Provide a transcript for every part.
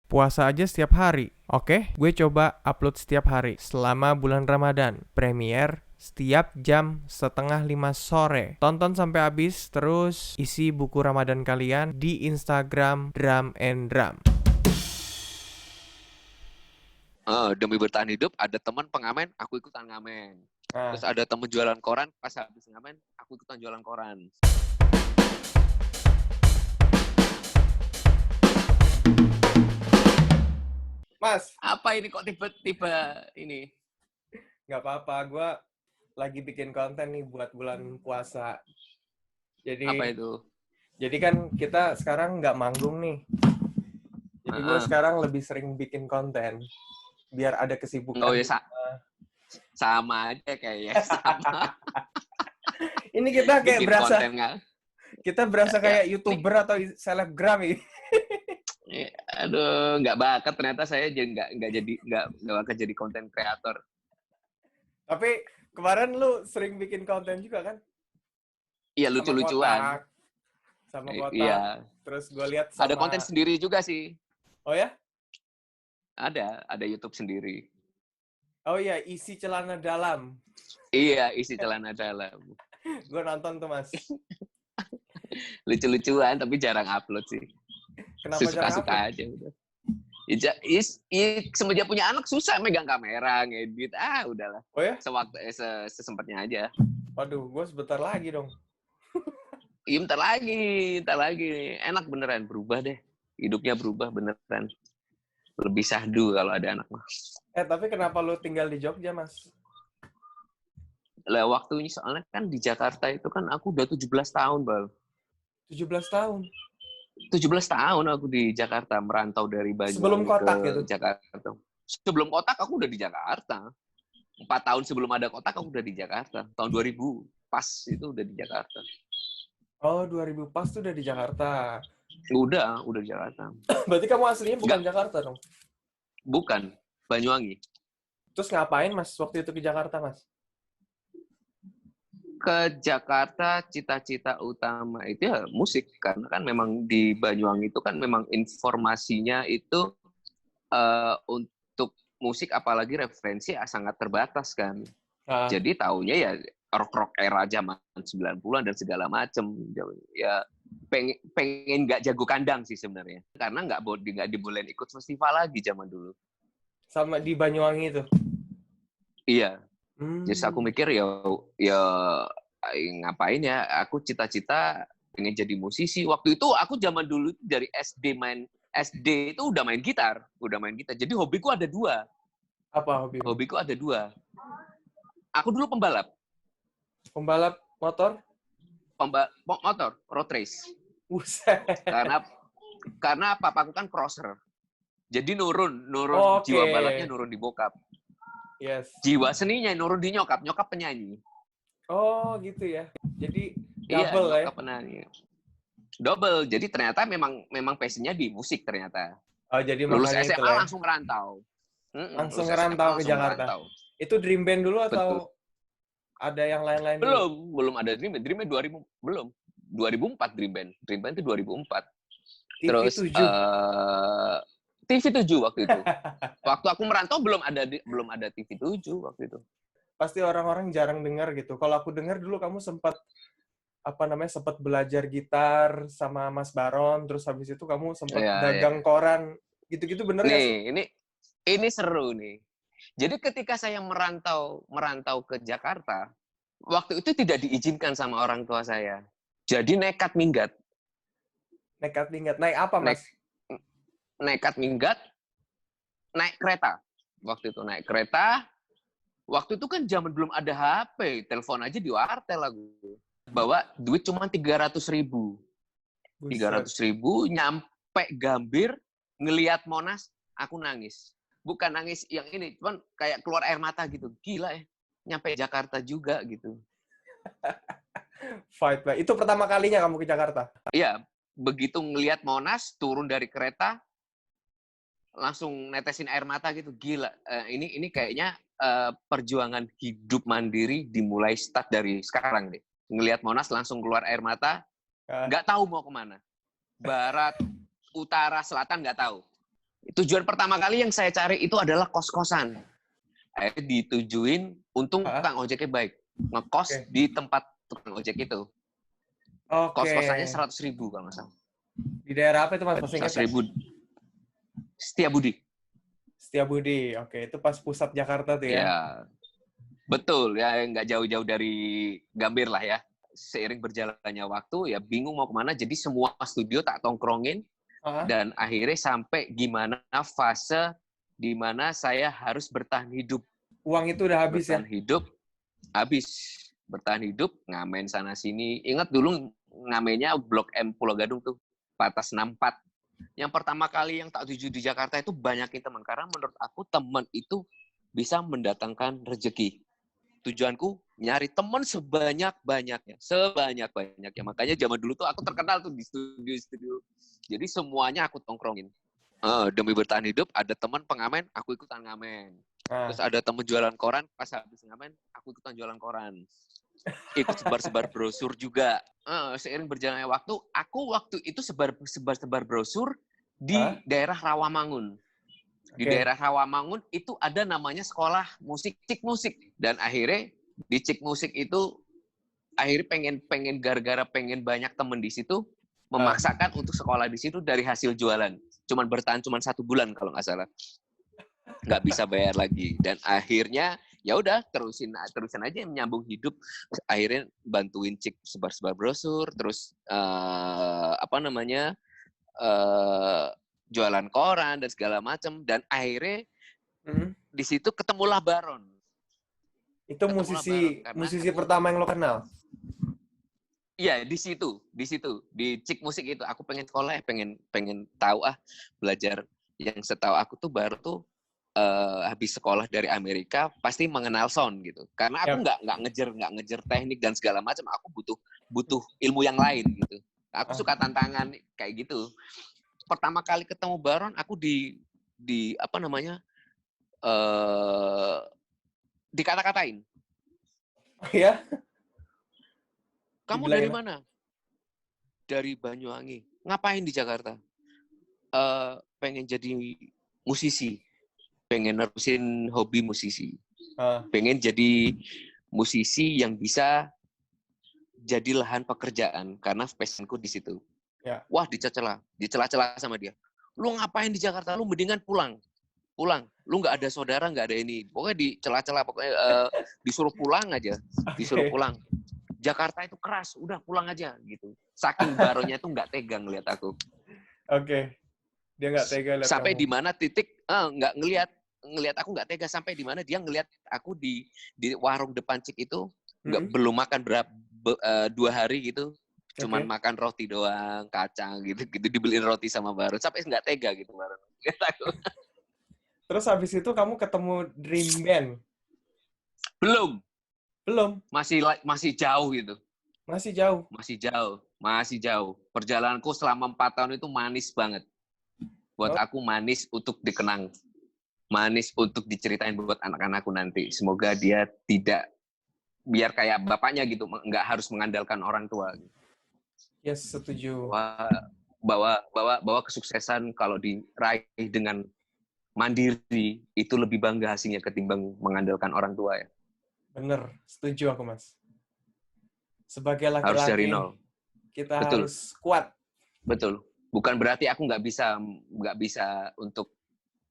Puasa aja setiap hari. Oke, gue coba upload setiap hari selama bulan Ramadan. Premier setiap jam setengah 5 sore. Tonton sampai habis, terus isi buku Ramadan kalian di Instagram Drum and Drum. Demi bertahan hidup, ada teman pengamen, aku ikutan ngamen. Terus ada teman jualan koran, pas habis ngamen, aku ikutan jualan koran. Mas, Apa ini kok tiba-tiba ini? nggak apa-apa, gue lagi bikin konten nih buat bulan puasa. Apa Jadi, itu? jadi kan kita sekarang nggak manggung nih. Jadi gue sekarang lebih sering bikin konten biar ada kesibukan. Oh ya, sama aja kayaknya, sama. Ini kita kayak Bikin berasa, konten nggak? kita berasa Ya, kayak YouTuber atau selebgram ini. aduh, nggak bakat ternyata saya jadi nggak bakat jadi konten kreator. Tapi kemarin lu sering bikin konten juga kan? Iya, Sama lucu-lucuan. kotak. Sama kotak. Iya. Terus gue lihat Ada sama... konten sendiri juga sih. Oh ya? Ada YouTube sendiri. Oh iya, isi celana dalam. Iya, isi celana dalam. Gue nonton tuh, Mas. Lucu-lucuan tapi jarang upload sih. Kenapa jarang Suka-suka upload? aja udah. Semenjak punya anak susah megang kamera, ngedit. Udahlah. Oh ya? Sesempatnya aja. Waduh, gue sebentar lagi dong. Iya, bentar lagi. Enak beneran, berubah deh. Hidupnya berubah beneran. Lebih sahdu kalau ada anak mah. Tapi kenapa lu tinggal di Jogja, Mas? Lah waktunya soalnya kan di Jakarta itu kan aku udah 17 tahun, Bang. 17 tahun? 17 tahun aku di Jakarta, merantau dari Banyuwangi Sebelum kotak ke gitu? Jakarta. Sebelum kotak aku udah di Jakarta. 4 tahun sebelum ada kotak aku udah di Jakarta. Tahun 2000 pas itu udah di Jakarta. Oh, 2000 pas tuh udah di Jakarta. Udah di Jakarta. Berarti kamu aslinya bukan Jakarta dong? Bukan, Banyuwangi. Terus ngapain, Mas, waktu itu ke Jakarta, Mas? Ke Jakarta cita-cita utama itu ya musik, karena kan memang di Banyuwangi itu kan memang informasinya itu untuk musik apalagi referensi sangat terbatas kan. Jadi taunya ya rock era zaman 90-an dan segala macem. Ya pengen nggak jago kandang sih sebenarnya, karena nggak dibolehin ikut festival lagi zaman dulu. Sama di Banyuwangi itu? Iya. Jadi aku mikir ya ngapain ya, aku cita-cita pengen jadi musisi. Waktu itu aku zaman dulu dari SD itu udah main gitar. Jadi hobiku ada dua. Apa hobimu? Hobiku ada dua. Aku dulu pembalap. Pembalap motor? Motor, road race. Buset. Karena papaku kan crosser. Jadi nurun jiwa balapnya nurun di bokap. Yes. Jiwa seninya nurun di nyokap penyanyi. Oh, gitu ya. Jadi double ya. Nyokap penyanyi. Double. Jadi ternyata memang passionnya di musik ternyata. Oh, jadi lulus makanya SMA itulah. langsung ngerantau. Langsung ngerantau ke Jakarta. Merantau. Itu Dream Band dulu atau betul, ada yang lain-lain dulu? Belum ada Dream Band. Dream Band 2000 belum. 2004 Dream Band. Dream Band itu 2004. TV Terus 7. TV 7 waktu itu. Waktu aku merantau belum ada TV 7 waktu itu. Pasti orang-orang jarang dengar gitu. Kalau aku dengar dulu kamu sempat belajar gitar sama Mas Baron, terus habis itu kamu sempat dagang koran. Gitu-gitu bener nggak sih? Ini seru nih. Jadi ketika saya merantau ke Jakarta, waktu itu tidak diizinkan sama orang tua saya. Jadi nekat minggat. Nekat minggat. Naik apa, Mas? Nekat minggat, naik kereta. Waktu itu naik kereta. Waktu itu kan zaman belum ada HP, telepon aja di wartel lagu. Bawa duit cuma 300.000. 300.000 nyampe Gambir, ngelihat Monas, aku nangis. Bukan nangis yang ini, cuman kayak keluar air mata gitu. Gila ya, nyampe Jakarta juga gitu. Fight, Pak. Itu pertama kalinya kamu ke Jakarta? Iya, begitu ngelihat Monas, turun dari kereta, langsung netesin air mata gitu. Gila, ini kayaknya perjuangan hidup mandiri dimulai start dari sekarang deh. Ngelihat Monas langsung keluar air mata, nggak tahu mau kemana. Barat, utara, selatan nggak tahu. Tujuan pertama kali yang saya cari itu adalah kos-kosan. Akhirnya ditujuin, untung Ah, tukang ojeknya baik. Ngekos oke. di tempat tukang ojek itu. Oke. Kos-kosannya 100.000 kalau nggak salah. Di daerah apa itu Mas? Masih ingat 100 nggak? ribu. Setiabudi. Setiabudi. Oke, itu pas pusat Jakarta tuh ya. Ya, betul. Ya, nggak jauh-jauh dari Gambir lah ya. Seiring berjalannya waktu, ya bingung mau kemana. Jadi semua studio tak tongkrongin. Ah, Dan akhirnya sampai gimana fase di mana saya harus bertahan hidup. uang itu udah habis ya? Bertahan hidup, habis. Bertahan hidup, ngamen sana-sini. Ingat dulu ngamennya Blok M Pulau Gadung tuh, Patas 64. Yang pertama kali yang tak tuju di Jakarta itu banyakin teman. Karena menurut aku teman itu bisa mendatangkan rezeki. Tujuanku nyari teman sebanyak-banyaknya. Sebanyak-banyaknya. Makanya zaman dulu tuh aku terkenal tuh di studio-studio. Jadi semuanya aku tongkrongin. Demi bertahan hidup, ada teman pengamen, aku ikutan ngamen. Terus Nah, ada teman jualan koran, pas habis ngamen, aku ikutan jualan koran. Ikut sebar-sebar brosur juga. Seiring berjalannya waktu, aku waktu itu sebar-sebar brosur ah, di daerah Rawamangun. Di oke. daerah Rawamangun itu ada namanya sekolah musik, Cik Musik. Dan akhirnya di Cik Musik itu akhirnya pengen gara-gara pengen banyak temen di situ, Ah, memaksakan untuk sekolah di situ dari hasil jualan. Cuman bertahan 1 bulan kalau nggak salah, nggak bisa bayar lagi. Dan akhirnya ya udah terusin aja menyambung hidup. Akhirnya bantuin Cik sebar-sebar brosur, terus apa namanya eh, jualan koran dan segala macam. Dan akhirnya mm. di situ ketemulah Baron. Itu Ketemulah Baron karena musisi aku pertama yang lo kenal? iya di Cik Musik itu aku pengen sekolah, pengen pengen tahu belajar. Yang setahu aku tuh baru tuh habis sekolah dari Amerika pasti mengenal sound gitu. Karena aku Yap. nggak ngejar teknik dan segala macam. Aku butuh butuh ilmu yang lain gitu. Aku Ah, suka tantangan kayak gitu. Pertama kali ketemu Baron, aku di apa namanya eh dikata-katain. oh ya? Kamu dari Dibilangin, mana? Dari Banyuwangi. Ngapain di Jakarta? Pengen jadi musisi, pengen nerusin hobi musisi, ah, pengen jadi musisi yang bisa jadi lahan pekerjaan karena passionku di situ. ya. Wah, dicela-cela sama dia. Lu ngapain di Jakarta? Lu mendingan pulang. Pulang. Lu nggak ada saudara, nggak ada ini. Pokoknya dicela-cela, pokoknya disuruh pulang aja. Disuruh Oke, pulang. Jakarta itu keras, udah pulang aja gitu. Saking baronya tuh nggak tegang lihat aku. oke. Dia nggak tega lihat Sampai kamu. di mana titik nggak ngelihat aku nggak tega, sampai di mana dia ngelihat aku di warung depan Cik itu nggak Mm, belum makan 2 hari gitu, cuman oke. makan roti doang, kacang gitu gitu, dibeliin roti sama Baron, sampai nggak tega gitu Baron. Terus habis itu kamu ketemu Dream Band? Belum, Belum, masih jauh gitu, masih jauh. masih jauh. Perjalananku selama 4 tahun itu manis banget. Buat Oh, aku manis untuk dikenang, manis untuk diceritain buat anak-anakku nanti. Semoga dia tidak biar kayak bapaknya gitu, nggak harus mengandalkan orang tua. yes, setuju. Bahwa kesuksesan kalau diraih dengan mandiri itu lebih bangga hasilnya ketimbang mengandalkan orang tua ya. Bener, setuju aku, Mas. Sebagai Harus dari laki-laki, nol. kita Betul, harus kuat. betul. Bukan berarti aku nggak bisa untuk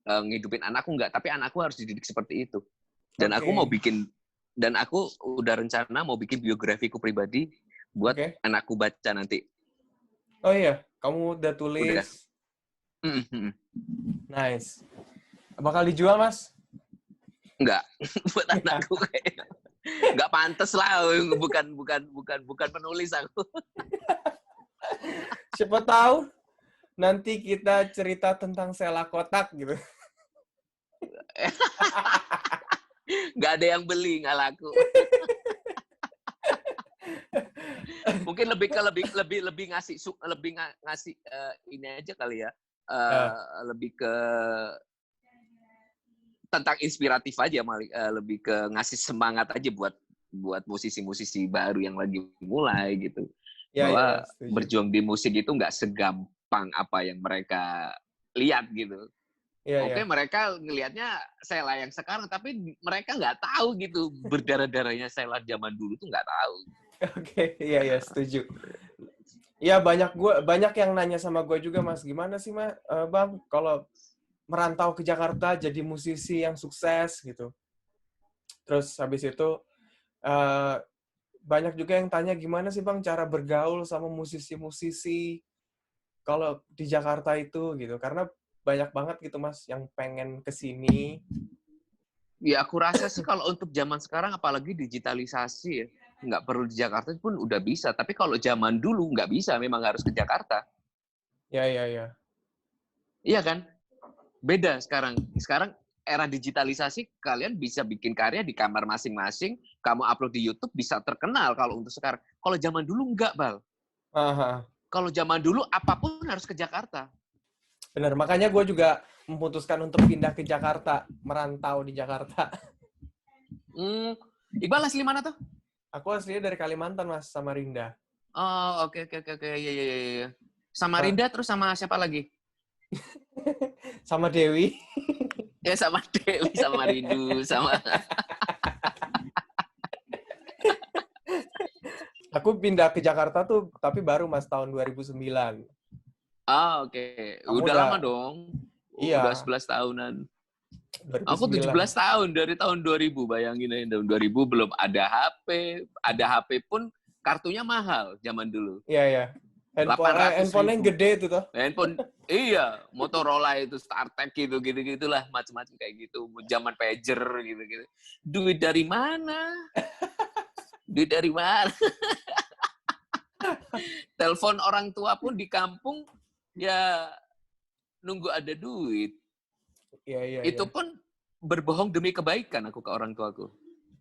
ngidupin anakku, nggak. Tapi anakku harus dididik seperti itu. Dan aku mau Oke, bikin dan aku udah rencana mau bikin biografiku pribadi buat oke. anakku baca nanti. Oh iya, kamu udah Udah. tulis. Mm-mm. Nice. Bakal dijual, Mas? Enggak, buat anakku kayak nggak pantas lah, bukan penulis aku. Siapa tahu nanti kita cerita tentang Sela Kotak gitu. Nggak ada yang beli, nggak laku. Mungkin lebih ngasih ngasih ini aja kali ya. Ah, Lebih ke tentang inspiratif aja, lebih ke ngasih semangat aja buat buat musisi-musisi baru yang lagi mulai gitu. ya, ya, ya, Bahwa setuju. berjuang di musik itu nggak segampang apa yang mereka lihat gitu. Iya, iya. Oke, mereka ngelihatnya Sheila yang sekarang, tapi mereka nggak tahu gitu berdarah-darahnya Sheila zaman dulu tuh nggak tahu. Oke, iya, iya, setuju. Iya, banyak yang nanya sama gue juga, Mas, gimana sih, Bang, kalau merantau ke Jakarta jadi musisi yang sukses gitu. Terus habis itu eh, banyak juga yang tanya gimana sih Bang cara bergaul sama musisi-musisi kalau di Jakarta itu gitu. Karena banyak banget gitu Mas yang pengen ke sini. Ya aku rasa sih kalau untuk zaman sekarang apalagi digitalisasi ya, nggak perlu di Jakarta pun udah bisa. Tapi kalau zaman dulu nggak bisa, memang harus ke Jakarta. Ya, ya, ya. Iya kan? Beda sekarang. Sekarang era digitalisasi, kalian bisa bikin karya di kamar masing-masing, kamu upload di YouTube bisa terkenal kalau untuk sekarang. Kalau zaman dulu nggak, Bal. Aha, Kalau zaman dulu apapun harus ke Jakarta. bener. Makanya gue juga memutuskan untuk pindah ke Jakarta, merantau di Jakarta. Iqbal asli mana tuh? Aku aslinya dari Kalimantan Mas, Samarinda. Oh, oke, oke, oke, oke. Iya, iya, iya, iya. Nah, Samarinda terus sama siapa lagi? sama Dewi. Ya sama Dewi, sama Rindu, sama... Aku pindah ke Jakarta tuh, tapi baru Mas tahun 2009. Ah, oke. Kamu Udah udah, lama dong. Udah iya, 11 tahunan. Aku 2009. 17 tahun, dari tahun 2000. Bayangin aja, tahun 2000 belum ada HP. Ada HP pun kartunya mahal zaman dulu. Iya, iya. 800 Handphone yang ribu. gede itu tuh. Handphone, iya. Motorola itu, StarTech gitu-gitulah. Macam-macam kayak gitu. Zaman pager gitu-gitu. Duit dari mana? Duit dari mana? Telepon orang tua pun di kampung, ya nunggu ada duit. Iya, iya, iya. Itu pun berbohong demi kebaikan aku ke orang tuaku.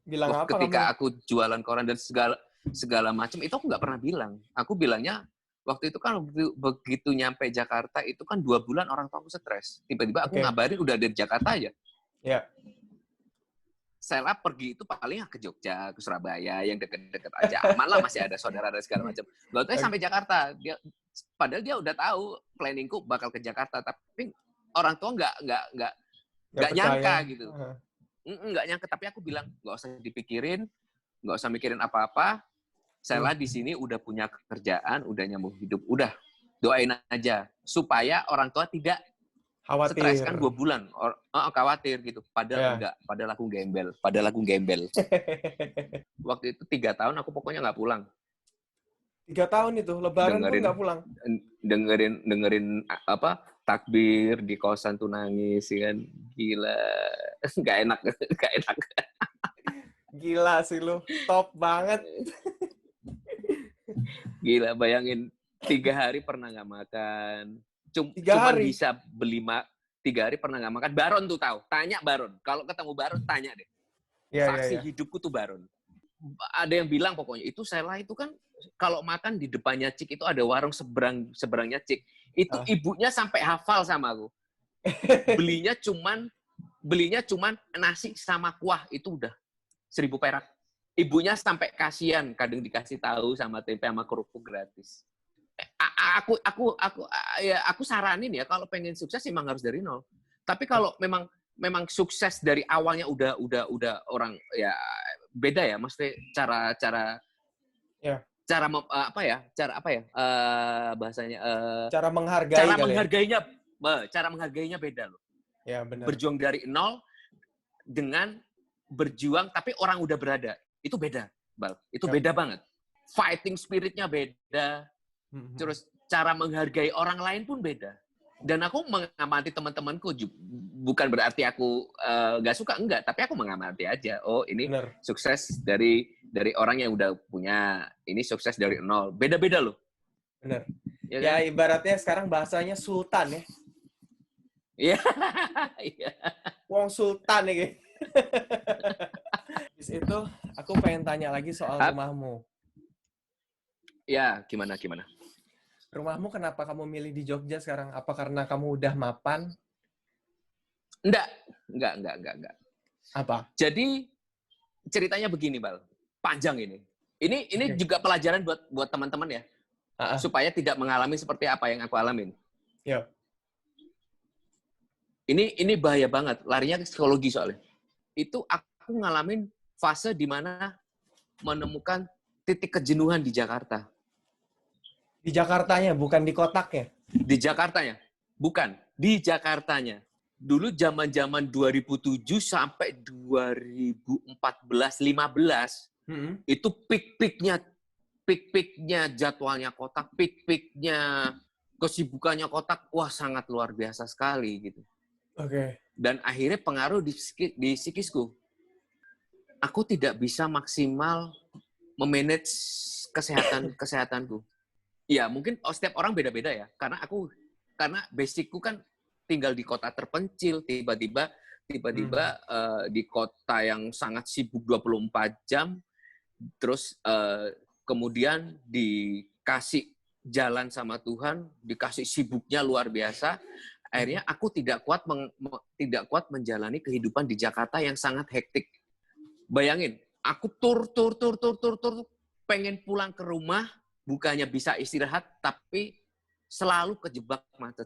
Bilang apa Ketika kamu? aku jualan koran dan segala macam, itu aku nggak pernah bilang. Aku bilangnya, waktu itu kan begitu nyampe Jakarta, itu kan 2 bulan orang tua aku stres. Tiba-tiba aku Oke. ngabarin udah dari Jakarta aja. Ya. Saya pergi itu paling ke Jogja, ke Surabaya, yang deket-deket aja. Aman lah, masih ada saudara dan segala macam. Gak tahu sampai Jakarta. Padahal dia udah tahu planningku bakal ke Jakarta, tapi orang tua Nggak nggak percaya. nyangka gitu. Nggak nyangka, tapi aku bilang nggak usah dipikirin, nggak usah mikirin apa-apa. Saya di sini udah punya kerjaan, udah nyambung hidup, udah doain aja supaya orang tua tidak stres. Khawatir. Kan 2 bulan khawatir gitu. Padahal Ya. enggak, padahal aku gembel. Waktu itu 3 tahun aku pokoknya nggak pulang. 3 tahun itu, Lebaran pun Dengerin nggak pulang. dengerin apa takbir di kosan tuh nangis kan, gila. Nggak enak, nggak enak. Gila sih lu, top banget. Gila, bayangin 3 hari pernah nggak makan. 3 Cuman hari. bisa beli 3 hari pernah nggak makan. Baron tuh tahu. Tanya Baron. Kalau ketemu Baron, tanya deh. Iya, iya, Saksi iya. hidupku tuh Baron. Ada yang bilang pokoknya, itu Sheila itu kan kalau makan di depannya Cik itu ada warung seberangnya Cik. Itu ibunya sampai hafal sama aku. Belinya cuman nasi sama kuah, itu udah 1.000 perak. Ibunya sampai kasihan, kadang dikasih tahu sama tempe sama kerupuk gratis. Aku saranin ya, kalau pengen sukses emang harus dari nol. Tapi kalau memang sukses dari awalnya udah orang ya beda ya, mesti cara Ya. bahasanya Cara menghargai kali ya. cara menghargainya beda loh. Ya, benar. Berjuang dari nol dengan berjuang tapi orang udah berada, itu beda, Bal. Itu Ya. beda banget. Fighting spiritnya beda. Terus cara menghargai orang lain pun beda. Dan aku mengamati teman-temanku, bukan berarti aku nggak suka, enggak, tapi aku mengamati aja. Oh, ini Bener. sukses dari orang yang udah punya, ini sukses dari nol. Beda-beda loh. Bener. Ya, Ya, kan? ibaratnya sekarang bahasanya sultan ya. Iya. Iya. Wong sultan ya. Habis itu aku pengen tanya lagi soal rumahmu. Ya, gimana? Rumahmu kenapa kamu milih di Jogja sekarang? Apa karena kamu udah mapan? Enggak. Apa? Jadi ceritanya begini, Bal. Panjang ini. Ini juga pelajaran buat teman-teman ya. Supaya tidak mengalami seperti apa yang aku alamin. Ya. Ini bahaya banget, larinya ke psikologi soalnya. Itu aku ngalamin fase di mana menemukan titik kejenuhan di Jakarta. Di Jakartanya, bukan di kotaknya. Di Jakartanya, bukan di Jakartanya. Dulu zaman-zaman 2007 sampai 2014-15 itu peak-peaknya jadwalnya kotak, peak-peaknya kesibukannya kotak, wah sangat luar biasa sekali gitu. Oke. Dan akhirnya pengaruh di psikisku. Aku tidak bisa maksimal memanage kesehatanku. Ya, mungkin setiap orang beda-beda ya. Karena basicku kan tinggal di kota terpencil, tiba-tiba di kota yang sangat sibuk 24 jam, terus kemudian dikasih jalan sama Tuhan, dikasih sibuknya luar biasa. Akhirnya aku tidak kuat menjalani kehidupan di Jakarta yang sangat hektik. Bayangin, aku tur, pengen pulang ke rumah, bukannya bisa istirahat, tapi selalu kejebak macet,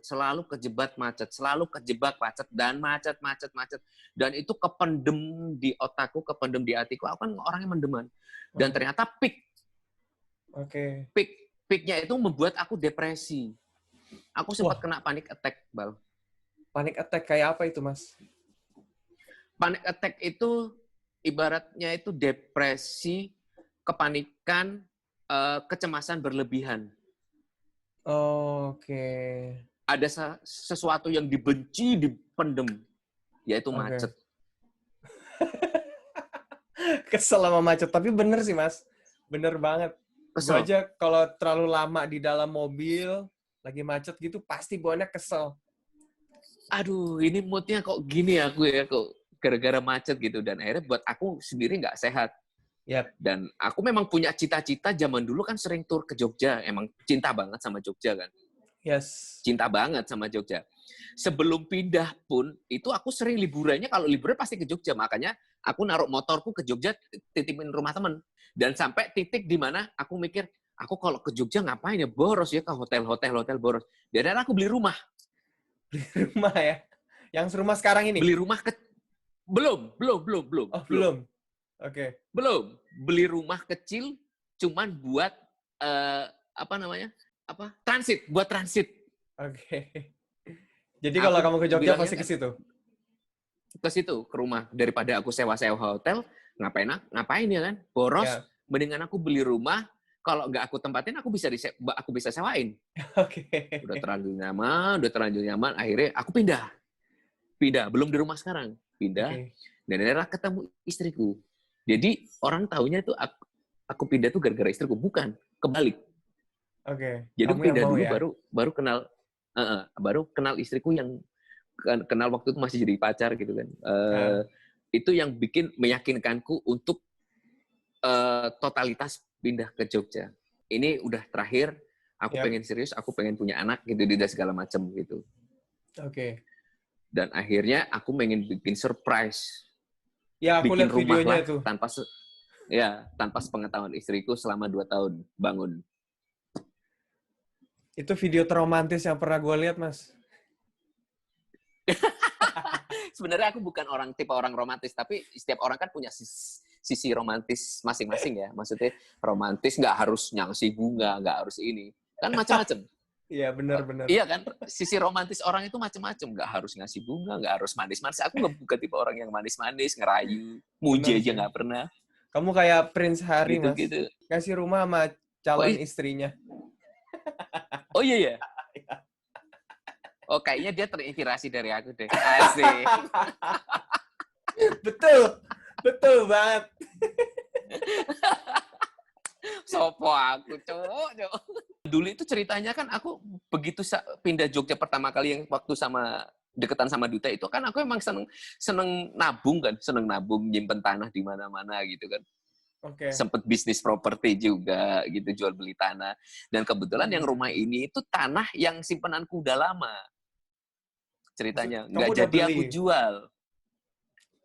dan macet. Dan itu kependem di otakku, kependem di hatiku. Aku kan orangnya mendeman. Dan ternyata peaknya itu membuat aku depresi. Aku sempat kena panic attack, Bal. Panic attack kayak apa itu, Mas? Panic attack itu ibaratnya itu depresi, kepanikan, kecemasan berlebihan. Oke. Ada sesuatu yang dibenci, dipendem, yaitu macet. Kesel sama macet, tapi bener sih, Mas. Bener banget. Gue Kesel. aja kalau terlalu lama di dalam mobil, lagi macet gitu, pasti bawaannya kesel. Aduh, ini moodnya kok gini aku ya, kok gara-gara macet gitu. Dan akhirnya buat aku sendiri nggak sehat. Yap. Dan aku memang punya cita-cita, zaman dulu kan sering tur ke Jogja. Emang cinta banget sama Jogja kan. Yes. Cinta banget sama Jogja. Sebelum pindah pun, itu aku sering liburannya, kalau liburan pasti ke Jogja. Makanya aku naruh motorku ke Jogja, titipin rumah temen. Dan sampai titik di mana aku mikir, aku kalau ke Jogja ngapain ya? Boros ya, ke hotel boros. Dan akhirnya aku beli rumah. Beli rumah ya? Yang rumah sekarang ini? Beli rumah Belum. Oh, belum. Oke. Belum. Beli rumah kecil, cuman buat, transit. Buat transit. Oke. Jadi kalau kamu ke Jogja pasti ke situ? Ke situ, ke rumah. Daripada aku sewa-sewa hotel, ngapain ya kan? Boros. Yeah. Mendingan aku beli rumah, kalau nggak aku tempatin, aku bisa sewain. Oke. Udah terlanjur nyaman, akhirnya aku pindah. Belum di rumah sekarang. Pindah. Okay. Dan akhirnya ketemu istriku. Jadi orang taunya itu aku pindah tuh gara-gara istriku, bukan, kebalik. Oke. Jadi aku pindah dulu ya? baru kenal istriku yang kenal waktu itu masih jadi pacar gitu kan. Itu yang meyakinkanku untuk totalitas pindah ke Jogja. Ini udah terakhir, aku pengen serius, aku pengen punya anak gitu, dan segala macam gitu. Oke. Dan akhirnya aku pengen bikin surprise. Ya, aku lihat videonya itu. Tanpa sepengetahuan istriku selama 2 tahun bangun. Itu video terromantis yang pernah gue lihat, Mas. Sebenarnya aku bukan tipe orang romantis, tapi setiap orang kan punya sisi romantis masing-masing ya. Maksudnya romantis nggak harus ngasih bunga, nggak harus ini. Kan macam-macam. Iya, benar. Iya kan? Sisi romantis orang itu macam-macam. Nggak harus ngasih bunga, nggak harus manis-manis. Aku bukan tipe orang yang manis-manis, ngerayu, muji aja nggak pernah. Kamu kayak Prince Harry, gitu, Mas. Gitu. Kasih rumah sama calon istrinya. Oh iya. Oh, kayaknya dia terinspirasi dari aku deh. Asik. Betul banget. Sopo aku, cowok. Dulu itu ceritanya kan aku begitu pindah Jogja pertama kali yang waktu deketan sama Duta itu kan aku emang seneng nabung, nyimpen tanah di mana-mana gitu kan. Okay. Sempet bisnis properti juga gitu, jual beli tanah. Dan kebetulan yang rumah ini itu tanah yang simpenanku udah lama. Ceritanya nggak jadi aku jual.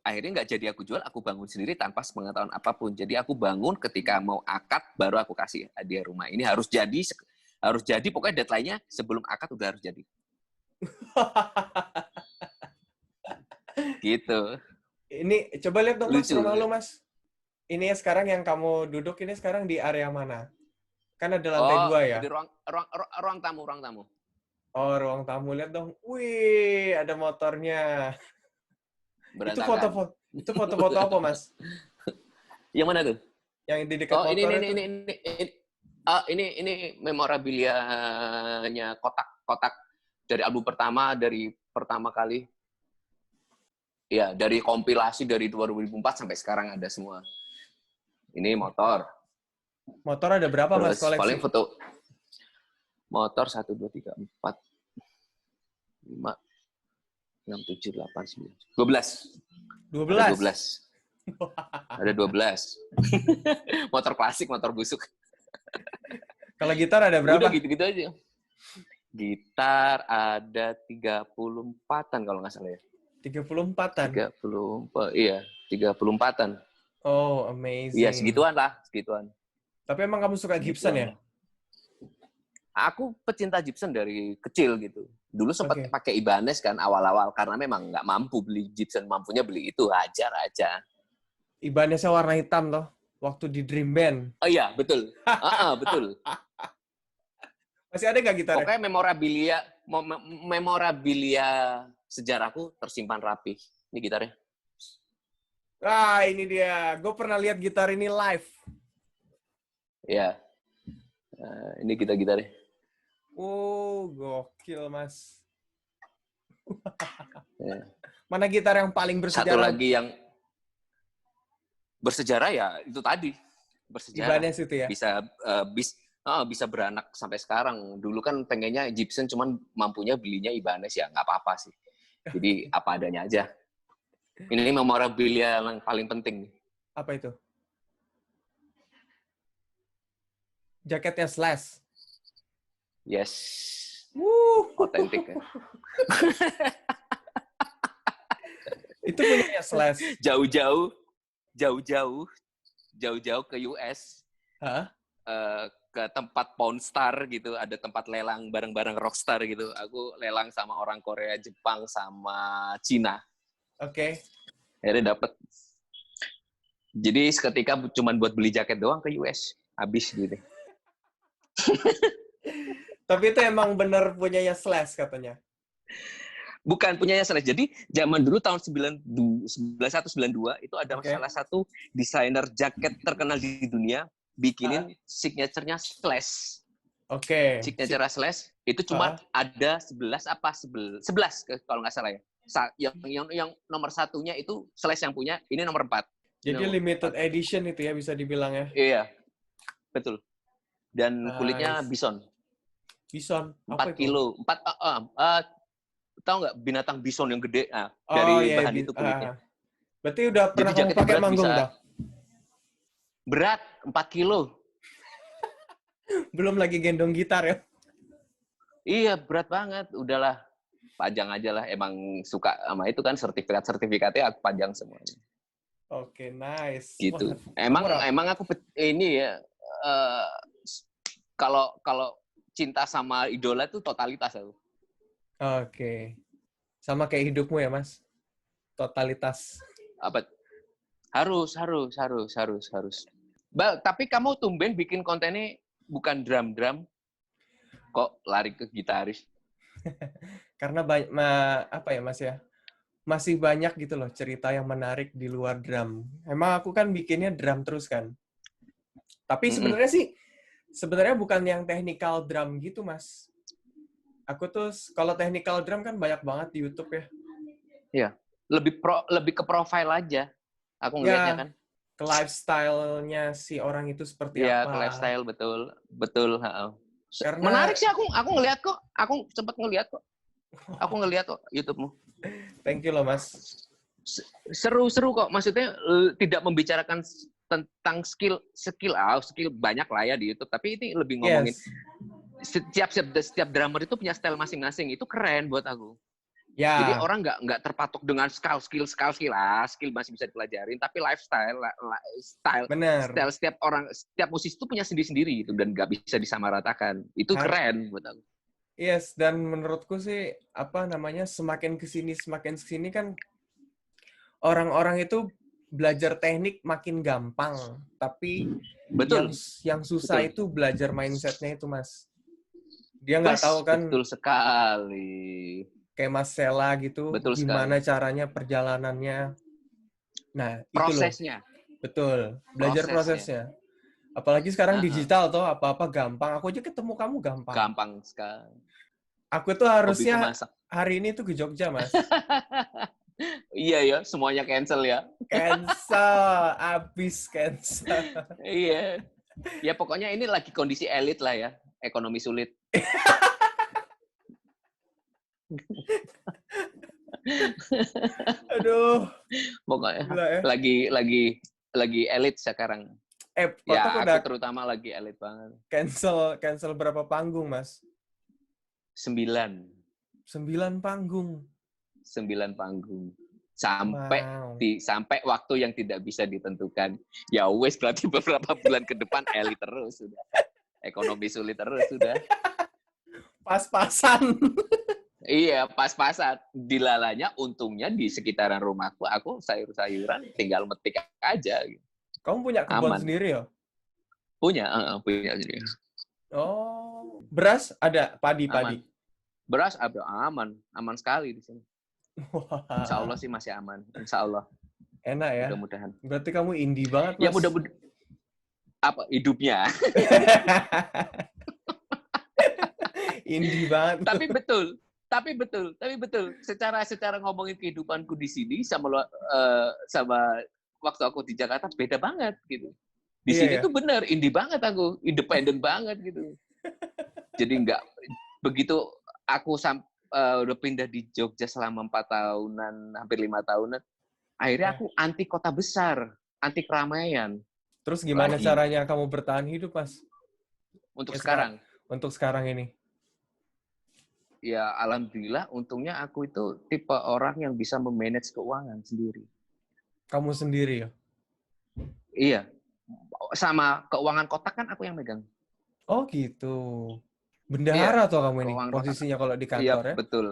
Akhirnya nggak jadi aku jual, aku bangun sendiri tanpa sepengetahuan apapun. Jadi aku bangun ketika mau akad, baru aku kasih hadiah rumah. Ini harus jadi, pokoknya deadline-nya sebelum akad udah harus jadi. Gitu. Ini coba lihat dong Mas, Lucu. rumah lu Mas. Ini sekarang yang kamu duduk ini sekarang di area mana? Kan ada lantai Oh, 2 ya? di ruang tamu, ruang tamu. Oh, ruang tamu. Lihat dong. Wih, ada motornya. Berantakan. Itu foto-foto apa, Mas? Yang mana tuh? Yang di dekat Oh, motor itu? ini memorabilia-nya kotak-kotak dari album pertama, dari pertama kali. Ya, dari kompilasi dari 2004 sampai sekarang ada semua. Ini motor. Motor ada berapa, Mas, Terus paling koleksi? foto motor 1 2 3 4 5 6 7 8 9 12. 12. Ada 12. Ada 12. Motor klasik, motor busuk. Kalau gitar ada berapa? Udah gitu-gitu aja. Gitar ada 34-an kalau nggak salah ya. 34-an. 34, iya, 34-an. Oh, amazing. Iya, segituan lah, segituan. Tapi emang kamu suka Gibson ya? Aku pecinta Gibson dari kecil gitu. Dulu sempat pakai Ibanez kan awal-awal karena memang nggak mampu beli Gibson, mampunya beli itu aja. Ibaneznya warna hitam toh, waktu di Dream Band. Oh iya, betul. Betul. Masih ada nggak gitarnya? Pokoknya memorabilia sejarahku tersimpan rapi. Ini gitarnya. Ah, ini dia. Gue pernah lihat gitar ini live. Ya. Ini gitarnya. Oh, gokil, Mas. Ya. Mana gitar yang paling bersejarah? Satu lagi yang bersejarah ya itu tadi. Bersejarah. Ibanez itu ya? Bisa beranak sampai sekarang. Dulu kan pengennya Gibson, cuman mampunya belinya Ibanez ya nggak apa-apa sih. Jadi apa adanya aja. Ini memorabilia yang paling penting. Apa itu? Jaketnya Slash. Yes. Otentik ya. Itu punyanya Slash. Jauh-jauh ke US. Hah? Ke tempat Pawn Star gitu, ada tempat lelang barang-barang rockstar gitu. Aku lelang sama orang Korea, Jepang, sama Cina. Oke. Akhirnya dapet. Jadi seketika cuma buat beli jaket doang ke US. Habis gitu. Tapi itu emang bener punyanya Slash katanya. Bukan punyanya Slash. Jadi zaman dulu tahun 1992 itu ada salah satu desainer jaket terkenal di dunia bikinin signature-nya Slash. Oke. Signature Slash itu cuma ada 11 kalau nggak salah ya. Yang nomor satunya itu Slash yang punya, ini nomor 4. Jadi limited edition itu ya bisa dibilang ya. Iya. Betul. Dan kulitnya bison. Bison. 4 kilo. Tahu nggak binatang bison yang gede? Dari bahan itu kulitnya. Berarti udah pernah kamu pakai manggung dah? Berat 4 kilo. Belum lagi gendong gitar ya? Iya, berat banget. Udahlah, pajang aja lah. Emang suka sama itu kan, sertifikatnya aku pajang semuanya. Oke, nice. Gitu. Emang aku ini ya, kalau cinta sama idola tuh totalitas aku. Oke. Sama kayak hidupmu ya, Mas? Totalitas. Apa? Harus. Tapi kamu tumben bikin kontennya bukan drum, kok lari ke gitaris? Karena apa ya, Mas ya? Masih banyak gitu loh cerita yang menarik di luar drum. Emang aku kan bikinnya drum terus kan. Tapi sebenarnya bukan yang technical drum gitu, Mas. Aku tuh kalau technical drum kan banyak banget di YouTube ya. Iya. Lebih ke profile aja. Aku ngelihatnya kan. Ke lifestyle-nya si orang itu seperti apa. Iya, ke lifestyle betul. Karena menarik sih aku ngelihat kok. Aku sempat ngelihat kok. Aku ngelihat kok YouTube-mu. Thank you loh, Mas. Seru kok. Maksudnya tidak membicarakan tentang skill banyak lah ya di YouTube, tapi ini lebih ngomongin setiap drummer itu punya style masing-masing. Itu keren buat aku. Ya. Jadi orang nggak terpatok dengan skill masih bisa dipelajarin, tapi lifestyle setiap musisi itu punya sendiri-sendiri gitu dan nggak bisa disamaratakan. Itu keren buat aku. Yes, dan menurutku sih semakin kesini kan orang-orang itu belajar teknik makin gampang, tapi yang Betul, yang susah betul. itu belajar mindsetnya itu, Mas. Dia nggak tahu Wes, kan, betul sekali. kayak Mas Sela gitu, Betul sekali. gimana caranya perjalanannya. Nah, itu loh, Prosesnya, betul. Belajar prosesnya. prosesnya. Apalagi sekarang Heeh, digital toh, apa-apa gampang. Aku aja ketemu kamu gampang. gampang sekali. Aku tuh Hobiku harusnya masak. hari ini tuh ke Jogja, Mas. Iya ya, semuanya cancel ya. Cancel, abis cancel. Iya. Ya pokoknya ini lagi kondisi elit lah ya, ekonomi sulit. Aduh, Pokoknya gila ya. lagi elit sekarang. Kotak Ya udah aku terutama lagi elit banget. cancel berapa panggung, Mas? 9, 9 panggung. 9 panggung. Sampai Wow. sampai waktu yang tidak bisa ditentukan. Ya wes berarti beberapa bulan ke depan elit terus sudah. Ekonomi sulit terus sudah. Pas-pasan. Iya, pas-pasan. Dilalanya untungnya di sekitaran rumahku aku sayur-sayuran tinggal metik aja gitu. Kamu punya kebun Aman. sendiri ya? Punya sendiri. Oh, beras ada, Aman. padi-padi. Beras ada aman sekali di sini. Insya Wah, Allah sih masih aman. Insya Allah, enak ya. mudah-mudahan. Berarti kamu indie banget, Ya Mas. mudah-mudahan apa hidupnya. Indie banget. Tapi betul, tapi betul. Secara ngomongin kehidupanku di sini sama waktu aku di Jakarta beda banget gitu. Di Iya sini ya. tuh bener indie banget aku, independen banget gitu. Jadi nggak begitu aku udah pindah di Jogja selama 4 tahunan, hampir 5 tahunan. Akhirnya Ya. aku anti kota besar, anti keramaian Terus gimana lagi caranya kamu bertahan hidup, Mas? untuk Ya, sekarang. untuk sekarang ini. Ya alhamdulillah, untungnya aku itu tipe orang yang bisa memanage keuangan sendiri. Kamu sendiri ya? Iya, sama keuangan kotak kan aku yang megang. Oh gitu. Iya, Bendahara tuh kamu ini keuangan kotak. posisinya kalau di Iya kantor ya? betul.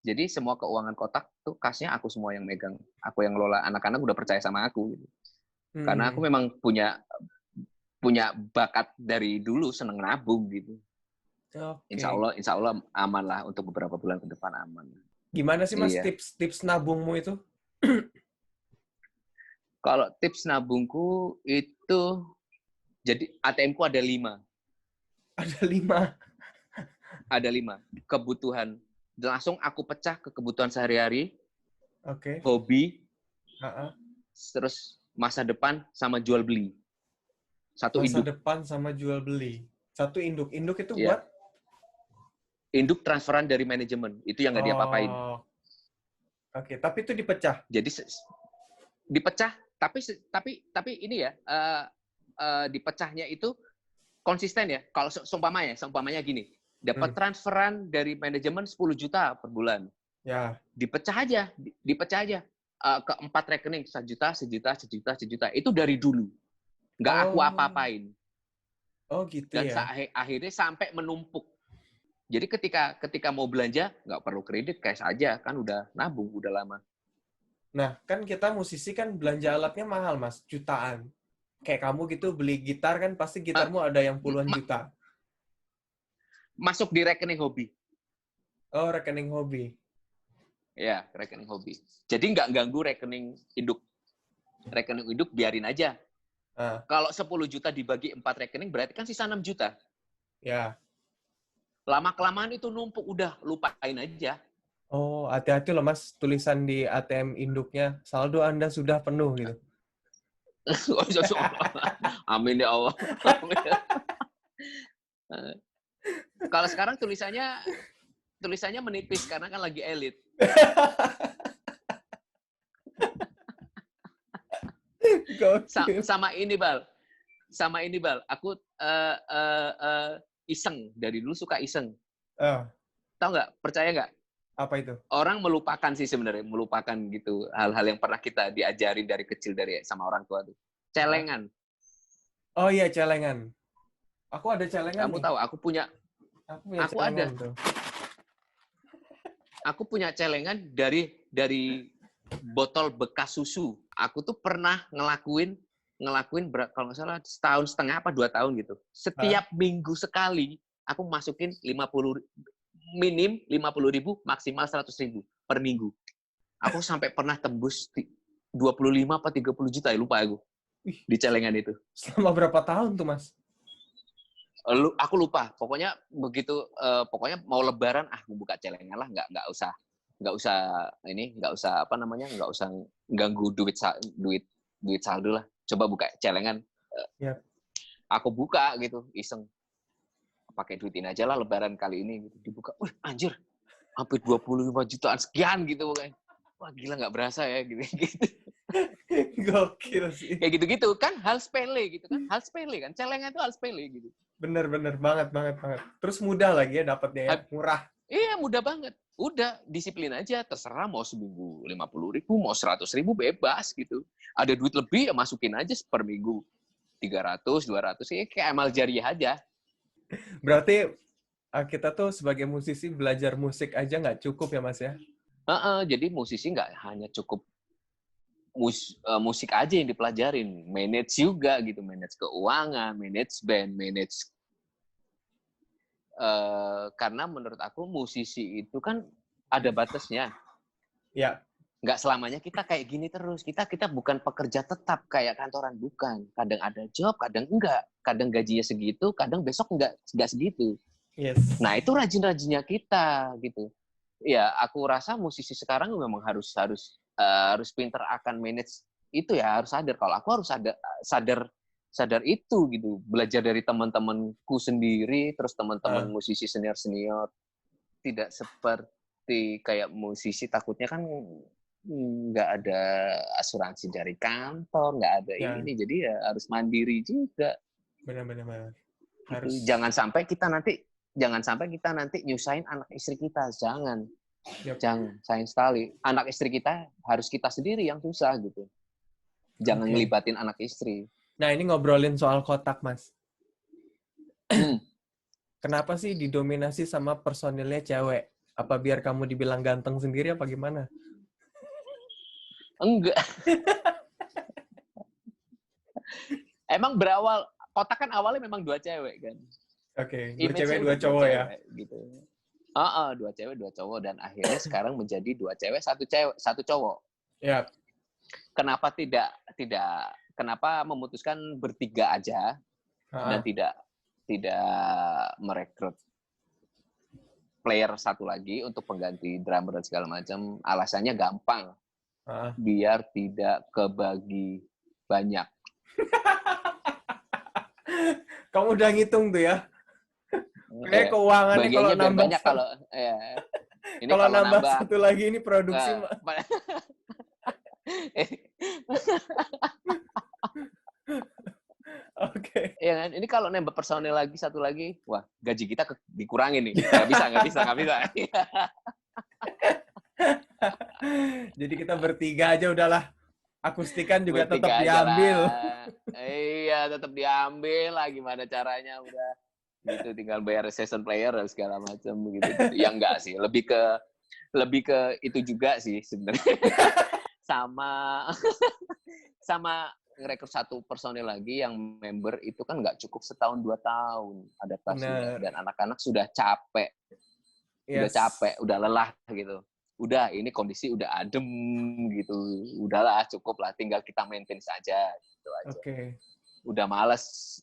Jadi semua keuangan kotak tuh kasnya aku semua yang megang. Aku yang lola. Anak-anak udah percaya sama aku. Gitu. Karena aku Hmm. memang punya bakat dari dulu seneng nabung gitu. Oke. Insya Allah aman lah untuk beberapa bulan ke depan aman. Gimana sih, Mas, Iya. tips nabungmu itu? Kalau tips nabungku itu, jadi ATM-ku ada 5. Ada 5. Ada 5 kebutuhan. Langsung aku pecah ke kebutuhan sehari-hari, Oke. hobi, Ha-ha. terus masa depan sama jual beli. Satu Masa induk. depan sama jual beli. Satu induk. Induk itu Ya, buat? induk transferan dari manajemen. Itu yang nggak diapa-apain. Oh, oke. Tapi itu dipecah. Jadi dipecah, tapi ini ya, dipecahnya itu konsisten ya. Kalau seumpamanya gini, dapat transferan dari manajemen 10 juta per bulan. Ya. Dipecah aja ke 4 rekening, 1 juta, sejuta, sejuta, sejuta. Itu dari dulu. Nggak aku Oh. apa-apain. Oh gitu Dan ya. akhirnya sampai menumpuk. Jadi ketika mau belanja, nggak perlu kredit, cash aja. Kan udah nabung, udah lama. Nah, kan kita musisi kan belanja alatnya mahal, Mas. Jutaan. Kayak kamu gitu beli gitar kan pasti Eh, gitarmu ada yang puluhan juta. Masuk di rekening hobi. Oh, rekening hobi. Ya, rekening hobi. Jadi nggak ganggu rekening induk. Rekening induk biarin aja. Ah, Kalau 10 juta dibagi 4 rekening, berarti kan sisa 6 juta. ya. Lama-kelamaan itu numpuk, udah lupain aja. Oh, hati-hati loh, Mas. Tulisan di ATM induknya, saldo Anda sudah penuh gitu. Amin ya Allah. Amin. Kalau sekarang tulisannya menipis karena kan lagi elit. Gokil. Sama ini Bal. Aku iseng dari dulu suka iseng. Ah, Tahu nggak? Percaya nggak? apa itu? Orang melupakan sih sebenarnya, melupakan gitu hal-hal yang pernah kita diajarin dari kecil sama orang tua tuh. Ah. Celengan. Oh iya, celengan. Aku ada celengan Kamu nih. tahu? Aku Aku ada. celengan Tuh. Aku punya celengan dari botol bekas susu. Aku tuh pernah ngelakuin kalau nggak salah setahun setengah apa 2 tahun gitu. Setiap minggu sekali aku masukin 50.000 maksimal 100.000 per minggu. Aku sampai pernah tembus 25 apa 30 juta ya, lupa aku. Di celengan itu. Selama berapa tahun tuh, Mas? Aku lupa. Pokoknya begitu pokoknya mau lebaran buka celengan lah, nggak usah ganggu duit saldo lah. Coba buka celengan. Yap. Aku buka gitu, iseng. Pakai duit ini aja lah lebaran kali ini gitu. Dibuka. Anjir. Hampir 25 jutaan sekian gitu pokoknya. Wah, gila nggak berasa ya gitu. Gokil sih. Kayak gitu-gitu kan hal sepele gitu kan. Hal sepele kan. Celengan itu hal sepele gitu. Bener banget. Terus mudah lagi ya dapatnya ya, murah. Iya, mudah banget. Udah, disiplin aja. Terserah mau seminggu 50.000, mau 100.000 bebas gitu. Ada duit lebih ya masukin aja per minggu. 300, 200, ya kayak amal jariah aja. Berarti kita tuh sebagai musisi belajar musik aja nggak cukup ya, Mas ya? Jadi musisi nggak hanya cukup musik aja yang dipelajarin. Manage juga gitu. Manage keuangan, manage band, manage karena menurut aku musisi itu kan ada batasnya. Ya. Nggak selamanya kita kayak gini terus. Kita bukan pekerja tetap kayak kantoran, bukan. Kadang ada job, kadang enggak. Kadang gajinya segitu, kadang besok enggak segitu. Yes. Nah, itu rajin-rajinnya kita gitu. Ya, aku rasa musisi sekarang memang harus pinter akan manage itu ya, harus sadar. Kalau aku harus sadar itu gitu. Belajar dari teman-temanku sendiri, terus teman-teman musisi senior-senior. Tidak seperti kayak musisi, takutnya kan nggak ada asuransi dari kantor, nggak ada ini, jadi ya harus mandiri juga. Benar. Harus. Jangan sampai kita nanti nyusahin anak istri kita, jangan. Jangan, sayang sekali. Anak istri kita harus kita sendiri yang susah gitu. Jangan ngelibatin anak istri. Nah, ini ngobrolin soal kotak, Mas. Kenapa sih didominasi sama personilnya cewek? Apa biar kamu dibilang ganteng sendiri apa gimana? Enggak. Emang kotak kan awalnya memang 2 cewek kan. Oke, 2 cewek 2 cowok ya. Gitu. 2 cewek 2 cowok dan akhirnya sekarang menjadi 2 cewek 1 cowok. Ya. Kenapa kenapa memutuskan bertiga aja dan tidak merekrut player satu lagi untuk pengganti drummer dan segala macam? Alasannya gampang. Biar tidak kebagi banyak. Kamu udah ngitung tuh ya? Kayak keuangannya kalau nambah banyak kalau ini kalau nambah satu lagi ini produksi Oke. Ya kan, ini kalau nambah personel lagi satu lagi, wah gaji kita dikurangin nih. Nggak bisa. Jadi kita bertiga aja udahlah. Akustikan juga tetap diambil. Iya, tetap diambil lah. Gimana caranya udah gitu, tinggal bayar session player dan segala macam begitu. Ya enggak sih, lebih ke itu juga sih sebenarnya. sama ngerekrut satu personil lagi yang member itu kan nggak cukup setahun 2 tahun adaptasinya. Dan anak-anak sudah capek. Udah capek, udah lelah gitu. Udah, ini kondisi udah adem gitu. Udahlah, cukup lah. Tinggal kita maintain saja. Gitu aja. Udah males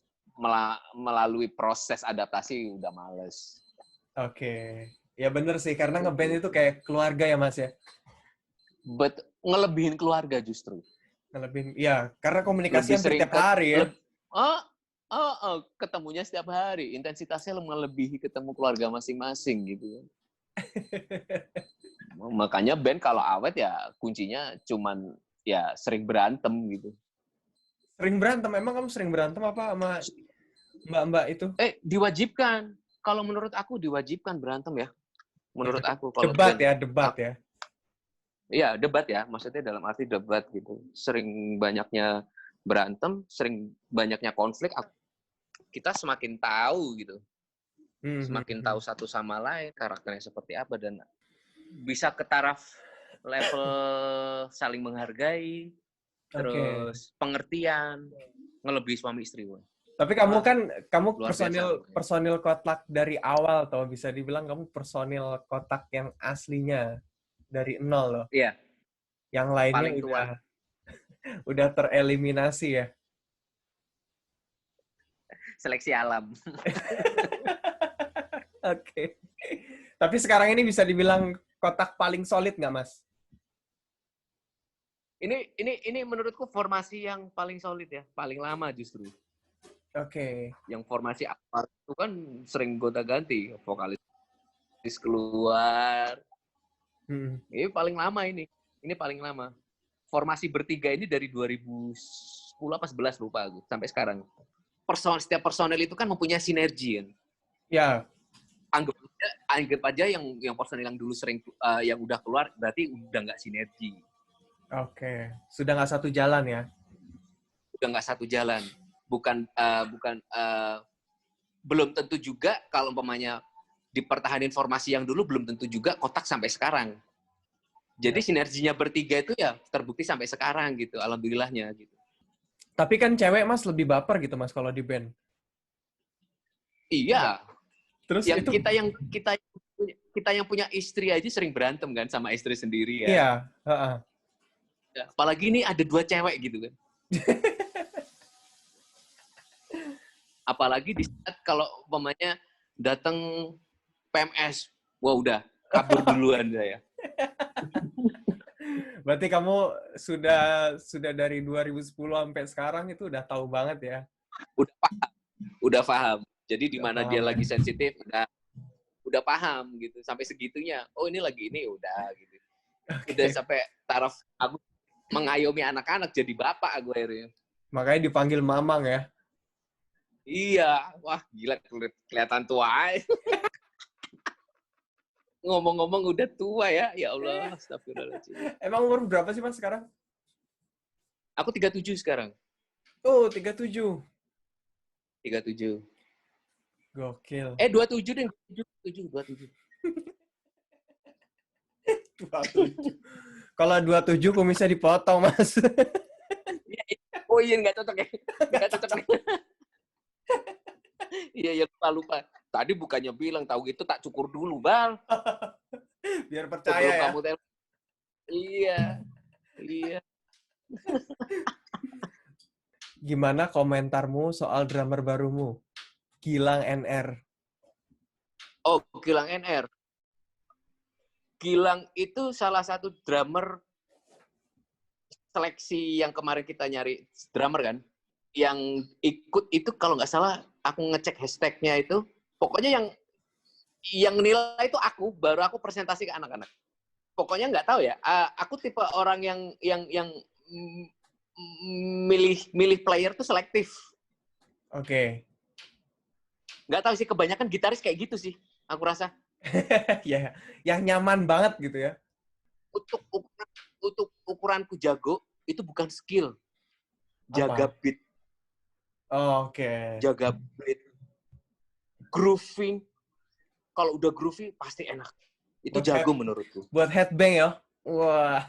melalui proses adaptasi, udah males. Ya bener sih, karena ngeband itu kayak keluarga ya, Mas ya? Ngelebihin keluarga justru. Ya, karena komunikasi setiap hari ya. Ketemunya setiap hari. Intensitasnya melebihi ketemu keluarga masing-masing gitu. Makanya band kalau awet ya kuncinya cuman ya sering berantem gitu. Sering berantem? Emang kamu sering berantem apa sama mbak-mbak itu? Diwajibkan. Kalau menurut aku diwajibkan berantem ya. Menurut aku. Kalau debat ya. Iya, debat ya. Maksudnya dalam arti debat gitu. Sering banyaknya berantem, sering banyaknya konflik. Kita semakin tahu gitu. Semakin tahu satu sama lain karakternya seperti apa dan bisa ke taraf level saling menghargai, Oke. terus pengertian, ngelebihi suami istri. Woy. Tapi kamu Wah, kan kamu luar biasa. personil kotak dari awal toh, bisa dibilang kamu personil kotak yang aslinya dari nol loh. Iya, Yang lainnya paling tua. udah tereliminasi ya. Seleksi alam. Oke. Tapi sekarang ini bisa dibilang kotak paling solid nggak, Mas? Ini menurutku formasi yang paling solid ya, paling lama justru. Oke. Yang formasi awal itu kan sering gonta-ganti, vokalis keluar. Ini paling lama ini. Ini paling lama. Formasi bertiga ini dari 2010 apa 11 lupa aku sampai sekarang. Setiap personel itu kan mempunyai sinergi kan. Ya. Anggap aja yang personel yang dulu sering yang udah keluar berarti udah nggak sinergi. Oke. Sudah nggak satu jalan ya? Udah nggak satu jalan. Belum tentu juga kalau umpamanya dipertahanin formasi yang dulu belum tentu juga kotak sampai sekarang. Jadi sinerginya bertiga itu ya terbukti sampai sekarang gitu, alhamdulillahnya gitu. Tapi kan cewek Mas lebih baper gitu Mas kalau di band. Iya. Terus Yang itu kita yang punya istri aja sering berantem kan sama istri sendiri ya. Iya, heeh. Apalagi ini ada 2 cewek gitu kan. Apalagi di saat kalau umpamanya datang PMS, wah udah kabur duluan saya. Berarti kamu sudah dari 2010 sampai sekarang itu udah tahu banget ya. Udah paham. Jadi di Udah mana paham dia ya. lagi sensitif udah paham gitu. Sampai segitunya. Oh ini lagi ini udah gitu. Udah sampai taraf aku mengayomi anak-anak jadi bapak aku akhirnya. Makanya dipanggil Mamang ya. Iya, wah gila kelihatan tua. Ngomong-ngomong udah tua ya, ya Allah, astagfirullahaladzim. Emang umur berapa sih Mas sekarang? Aku 37 sekarang. Oh, 37. 37. Gokil. 27 deh, 27. 27. Kalau 27 kumisnya dipotong, Mas. Oh iya, nggak cocok ya. Nggak cocok nih. Iya, lupa. Tadi bukannya bilang, tahu gitu tak cukur dulu, Bal. Biar percaya ya. Kamu iya. Gimana komentarmu soal drummer barumu? Gilang NR. Oh, Gilang NR. Gilang itu salah satu drummer seleksi yang kemarin kita nyari drummer kan. Yang ikut itu kalau nggak salah, aku ngecek hashtagnya itu, pokoknya yang nilai itu aku, baru aku presentasi ke anak-anak. Pokoknya nggak tahu ya. Aku tipe orang yang milih player tuh selektif. Oke. Nggak tahu sih, kebanyakan gitaris kayak gitu sih, aku rasa. Ya, yang nyaman banget gitu ya. Untuk ukuranku jago itu bukan skill, jaga beat. Oke. Jaga beat, grooving. Kalau udah groovy pasti enak. Itu jago menurutku. Buat headbang ya. Wah.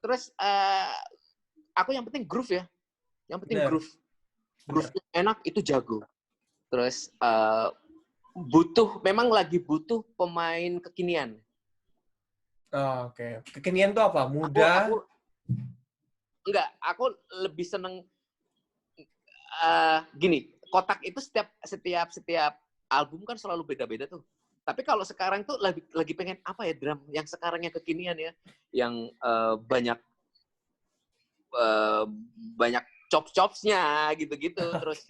Terus aku yang penting groove ya. Yang penting groove. Groove enak itu jago. Terus memang lagi butuh pemain kekinian. Oke. Kekinian tuh apa? Muda? Aku lebih seneng gini, kotak itu setiap album kan selalu beda-beda tuh. Tapi kalau sekarang tuh lagi pengen apa ya, drum yang sekarang yang kekinian ya, yang banyak chop-chopsnya gitu-gitu. Terus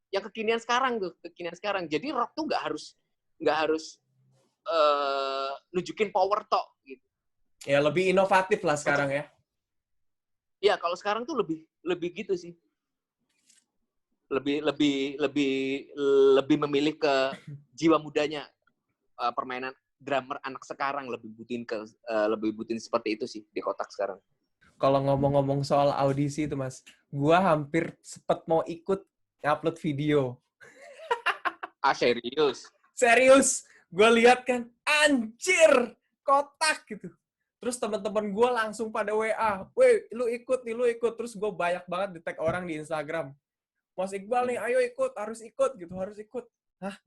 yang kekinian sekarang. Jadi rock tuh nggak harus nunjukin power tok gitu. Ya lebih inovatif lah sekarang ya. Iya, kalau sekarang tuh lebih gitu sih. Lebih memilih ke jiwa mudanya, permainan drummer anak sekarang lebih butuhin seperti itu sih di kotak sekarang. Kalau ngomong-ngomong soal audisi itu Mas, gua hampir sempet mau ikut upload video. Serius? Serius, gue lihat kan, anjir, kotak gitu. Terus teman-teman gue langsung pada WA, weh lu ikut nih, lu ikut. Terus gue banyak banget di tag orang di Instagram. Mas Iqbal nih, ayo ikut, harus ikut gitu, harus ikut. Hah,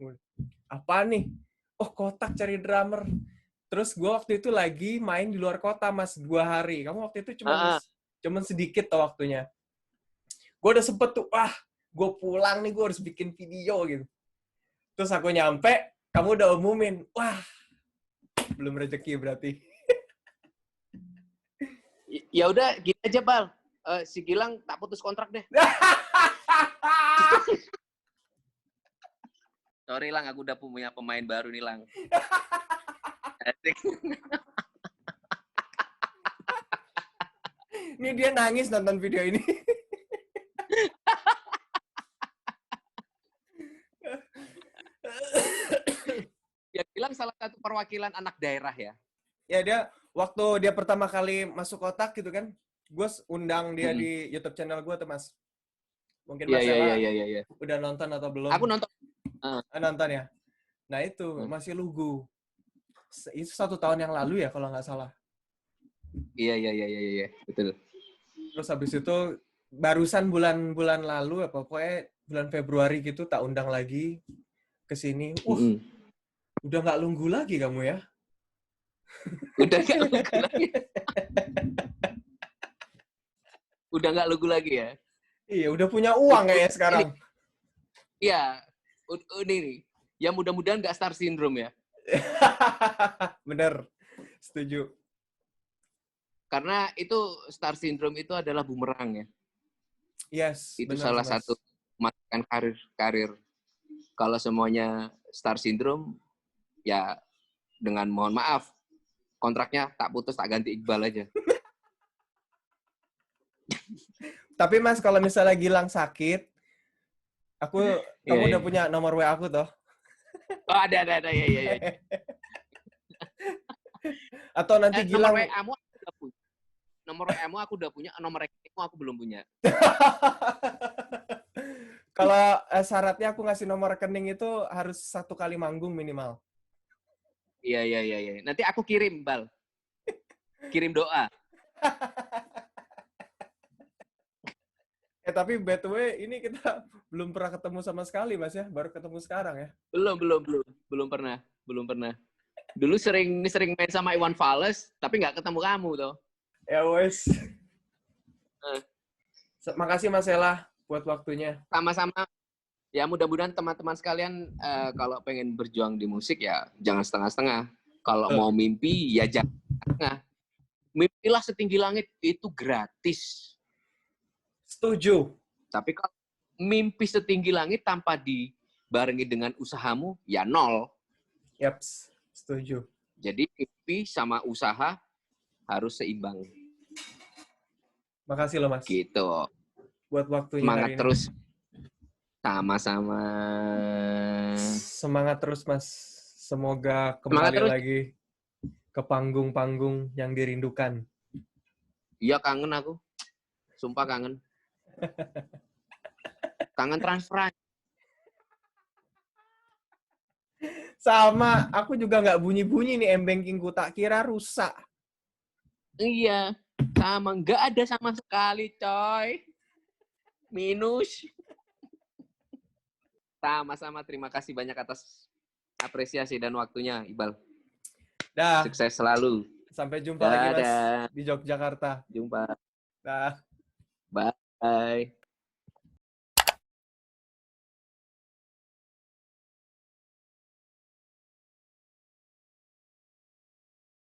apa nih? Oh kotak cari drummer. Terus gue waktu itu lagi main di luar kota mas 2 hari. Kamu waktu itu cuman sedikit tuh waktunya. Gue udah sempet tuh, gue pulang nih gue harus bikin video gitu. Terus aku nyampe, kamu udah umumin, wah belum rezeki berarti. Ya udah, gini aja Bal. Si Gilang tak putus kontrak deh. Sorry Lang, aku udah punya pemain baru nih Lang. Ini dia nangis nonton video ini. Ya Gilang salah satu perwakilan anak daerah ya. Ya dia, waktu dia pertama kali masuk kotak gitu kan, gue undang dia di YouTube channel gue tuh mas. Mungkin Mas Ella udah nonton atau belum? Aku nonton. Nonton ya? Nah itu, masih lugu. Itu 1 tahun yang lalu ya kalau nggak salah. Iya, betul. Terus habis itu barusan bulan lalu apa pokoknya bulan Februari gitu tak undang lagi ke sini. Udah nggak lunggu lagi kamu ya? Udah nggak lugu lagi. Udah nggak lugu lagi ya? Iya, udah punya uang kayaknya sekarang. Iya, ini nih. Ya mudah-mudahan nggak star syndrome ya. Bener, setuju. Karena itu star syndrome itu adalah bumerang ya. Yes, itu bener, salah mas. satu mematikan karir. Kalau semuanya star syndrome, ya dengan mohon maaf, kontraknya tak putus, tak ganti Iqbal aja. Tapi mas, kalau misalnya Gilang sakit, kamu udah punya nomor WA aku toh? Oh, ada, ya. Atau nanti Gilang... Nomor WA-mu aku udah punya, nomor rekeningmu aku belum punya. Kalau syaratnya aku ngasih nomor rekening itu harus 1 kali manggung minimal. Iya. Nanti aku kirim, Bal. Kirim doa. Tapi by the way, ini kita belum pernah ketemu sama sekali, Mas ya. Baru ketemu sekarang ya. Belum pernah. Dulu sering main sama Iwan Fals, tapi nggak ketemu kamu toh. Ya wes. Makasih Mas Ella buat waktunya. Sama-sama. Ya mudah-mudahan teman-teman sekalian kalau pengen berjuang di musik ya jangan setengah-setengah. Kalau mau mimpi ya jangan setengah. Mimpilah setinggi langit, itu gratis. Setuju. Tapi kalau mimpi setinggi langit tanpa dibarengi dengan usahamu, ya nol. Yaps, setuju. Jadi mimpi sama usaha harus seimbang. Makasih loh Mas. Gitu. Buat waktunya semangat hari ini. Terus. Sama-sama. Semangat terus Mas. Semoga kembali lagi ke panggung-panggung yang dirindukan. Iya kangen aku. Sumpah kangen. Kangen transferan. Sama, aku juga nggak bunyi-bunyi nih m-bankingku, tak kira rusak. Iya, sama. Nggak ada sama sekali, coy. Minus. Sama-sama, terima kasih banyak atas apresiasi dan waktunya, Iqbal. Dah. Sukses selalu. Sampai jumpa lagi, Mas, di Yogyakarta. Jumpa. Dah. Bye.